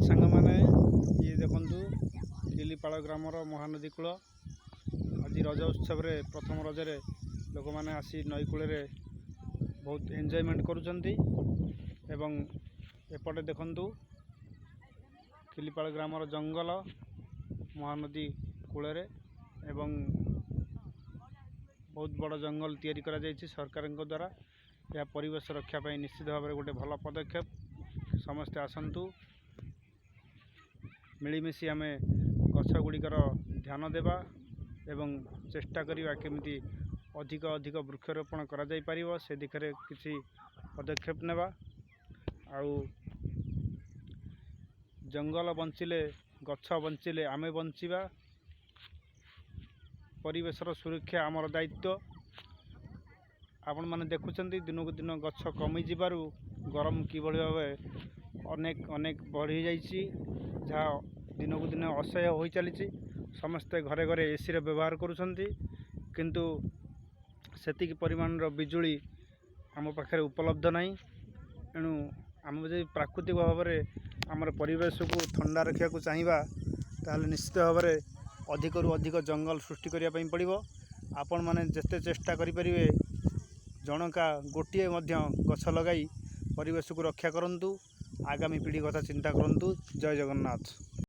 जगन्नाथ सांग मैंने ये देखु किलिपाल ग्रामर महानदी कूल आज रज उत्सव प्रथम रजरे लोक मैंने आसी नई कूल बहुत एंजॉयमेंट करुँच एपटे देखु किलिपाल ग्रामर जंगल महानदी कूल एवं बहुत बड़ जंगल तैयारी करा जायछि सरकार द्वारा। यह परिवेश रक्षा पाई निश्चित भाव में गोटे भल पदक्षेप। समस्ते आसतु मिलमिशि आम गछगुड़िकर ध्यान देवा एवं चेष्टा करिवा केमिति अधिक अधिक वृक्षरोपण करा जाय परिबो से दिखरे किसी पदक्षेप नेबा। आउ जंगल बंचिले गछ बंचिले आमे बंचिबा। परिवेशर सुरक्षा आमर दायित्व। आपण माने देखुचंती दिनकू दिन गछ कमी जिबारु गरम किभଳି भावे अनेक अनेक बढ़ी जाइछि जहाँ दिनकू दिन असह्य हो चली। समस्ते घरे घरे एसी रे व्यवहार करुछंती किंतु सेतिक परिमाण बिजुली आम पाखे उपलब्ध नहीं। एणु आम जो प्राकृतिक भाव में आमर परिवेश को ठंडा रखा चाहिए ताहले निश्चित भाव में अधिक रु अधिक जंगल सृष्टि करने पड़ो। आपण माने जेते चेष्टा करें जनका गोटे गछ लगाई परिवेश को रक्षा करंतु। आगामी पीढ़ी कथा चिंता करंतु। जय जगन्नाथ।